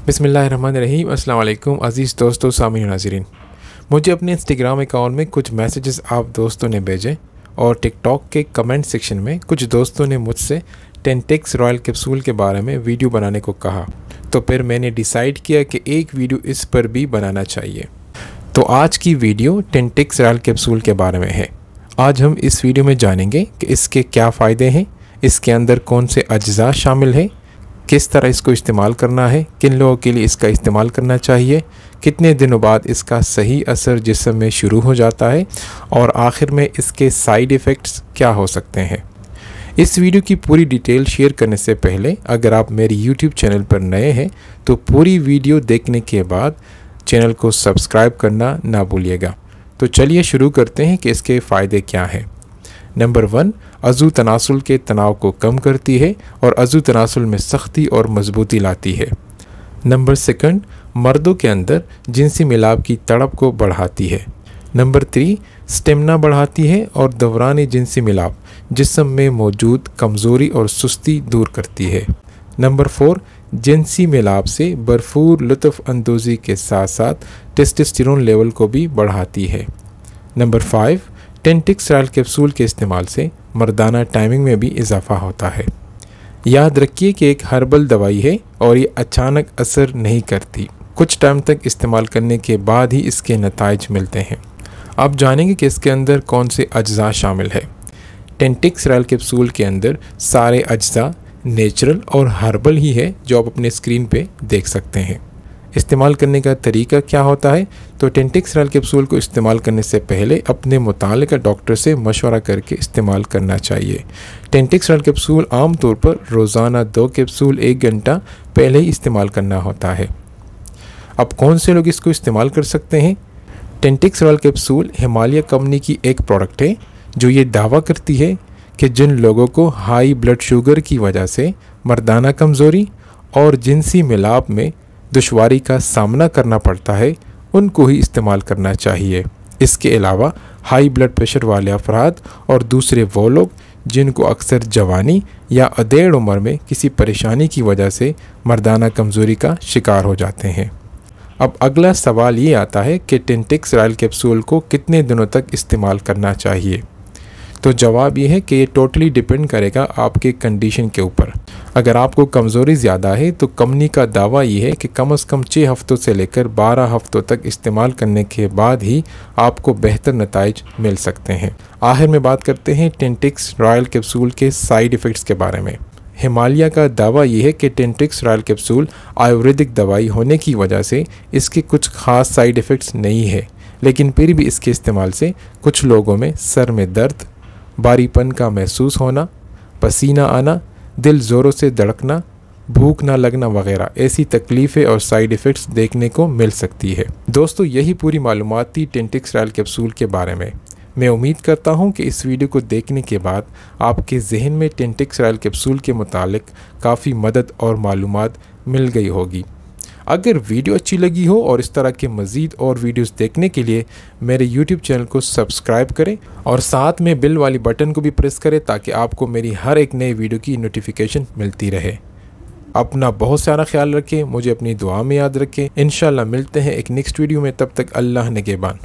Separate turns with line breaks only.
बिस्मिल्लाहिर्रहमानिर्रहीम। अस्सलाम वालेकुम अज़ीज़ दोस्तों, सामीन नाज़रीन। मुझे अपने इंस्टाग्राम अकाउंट में कुछ मैसेजेस आप दोस्तों ने भेजे और टिकटॉक के कमेंट सेक्शन में कुछ दोस्तों ने मुझसे टेंटेक्स रॉयल कैप्सूल के बारे में वीडियो बनाने को कहा। तो फिर मैंने डिसाइड किया कि एक वीडियो इस पर भी बनाना चाहिए। तो आज की वीडियो टेंटेक्स रॉयल कैप्सूल के बारे में है। आज हम इस वीडियो में जानेंगे कि इसके क्या फ़ायदे हैं, इसके अंदर कौन से अज्जा शामिल हैं, किस तरह इसको इस्तेमाल करना है, किन लोगों के लिए इसका इस्तेमाल करना चाहिए, कितने दिनों बाद इसका सही असर जिस्म में शुरू हो जाता है और आखिर में इसके साइड इफ़ेक्ट्स क्या हो सकते हैं। इस वीडियो की पूरी डिटेल शेयर करने से पहले अगर आप मेरी यूट्यूब चैनल पर नए हैं तो पूरी वीडियो देखने के बाद चैनल को सब्सक्राइब करना ना भूलिएगा। तो चलिए शुरू करते हैं कि इसके फ़ायदे क्या हैं। नंबर 1, अज़ू तनासुल के तनाव को कम करती है और अज़ू तनासुल में सख्ती और मजबूती लाती है। नंबर 2, मर्दों के अंदर जिनसी मिलाप की तड़प को बढ़ाती है। नंबर 3, स्टेमिना बढ़ाती है और दौरान जिनसी मिलाप जिस्म में मौजूद कमज़ोरी और सुस्ती दूर करती है। नंबर 4, जिनसी मिलाप से भरपूर लुत्फ़ अंदोज़ी के साथ साथ टेस्टोस्टेरोन लेवल को भी बढ़ाती है। नंबर 5, टेंटेक्स रॉयल कैप्सूल के इस्तेमाल से मर्दाना टाइमिंग में भी इजाफा होता है। याद रखिए कि एक हर्बल दवाई है और ये अचानक असर नहीं करती, कुछ टाइम तक इस्तेमाल करने के बाद ही इसके नताइज मिलते हैं। अब जानेंगे कि इसके अंदर कौन से अज्जा शामिल है। टेंटेक्स रॉयल कैप्सूल के अंदर सारे अज्जा नेचुरल और हर्बल ही है जो आप अपने स्क्रीन पे देख सकते हैं। इस्तेमाल करने का तरीका क्या होता है, तो टेंटेक्स रॉयल कैप्सूल को इस्तेमाल करने से पहले अपने मुतालिका डॉक्टर से मशवरा करके इस्तेमाल करना चाहिए। टेंटेक्स रॉयल कैप्सूल आम तौर पर रोज़ाना 2 कैप्सूल 1 घंटा पहले ही इस्तेमाल करना होता है। अब कौन से लोग इसको इस्तेमाल कर सकते हैं। Tentex royal capsule Himalaya company की एक प्रोडक्ट है जो ये दावा करती है कि जिन लोगों को हाई ब्लड शुगर की वजह से मर्दाना कमज़ोरी और जिनसी मिलाप में दुश्वारी का सामना करना पड़ता है उनको ही इस्तेमाल करना चाहिए। इसके अलावा हाई ब्लड प्रेशर वाले अफराद और दूसरे वो लोग जिनको अक्सर जवानी या अधेड़ उम्र में किसी परेशानी की वजह से मर्दाना कमज़ोरी का शिकार हो जाते हैं। अब अगला सवाल ये आता है कि टेंटेक्स रॉयल कैप्सूल को कितने दिनों तक इस्तेमाल करना चाहिए। तो जवाब ये है कि ये टोटली डिपेंड करेगा आपके कंडीशन के ऊपर। अगर आपको कमज़ोरी ज़्यादा है तो कंपनी का दावा ये है कि कम से कम 6 हफ्तों से लेकर 12 हफ्तों तक इस्तेमाल करने के बाद ही आपको बेहतर नताइज मिल सकते हैं। आखिर में बात करते हैं टेंटेक्स रॉयल कैप्सूल के साइड इफ़ेक्ट्स के बारे में। हिमालय का दावा ये है कि टेंटेक्स रॉयल कैप्सूल आयुर्वेदिक दवाई होने की वजह से इसके कुछ ख़ास साइड इफ़ेक्ट्स नहीं है, लेकिन फिर भी इसके इस्तेमाल से कुछ लोगों में सर में दर्द, भारीपन का महसूस होना, पसीना आना, दिल ज़ोरों से धड़कना, भूख ना लगना वगैरह ऐसी तकलीफ़ें और साइड इफ़ेक्ट्स देखने को मिल सकती है। दोस्तों, यही पूरी मालूमात थी टेंटेक्स रॉयल कैप्सूल के बारे में। मैं उम्मीद करता हूं कि इस वीडियो को देखने के बाद आपके जहन में टेंटेक्स रॉयल कैप्सूल के मुतालिक काफ़ी मदद और मालूमात मिल गई होगी। अगर वीडियो अच्छी लगी हो और इस तरह के मज़ीद और वीडियोस देखने के लिए मेरे यूट्यूब चैनल को सब्सक्राइब करें और साथ में बिल वाली बटन को भी प्रेस करें ताकि आपको मेरी हर एक नई वीडियो की नोटिफिकेशन मिलती रहे। अपना बहुत सारा ख्याल रखें, मुझे अपनी दुआ में याद रखें। इंशाल्लाह मिलते हैं एक नेक्स्ट वीडियो में, तब तक अल्लाह निगहबान।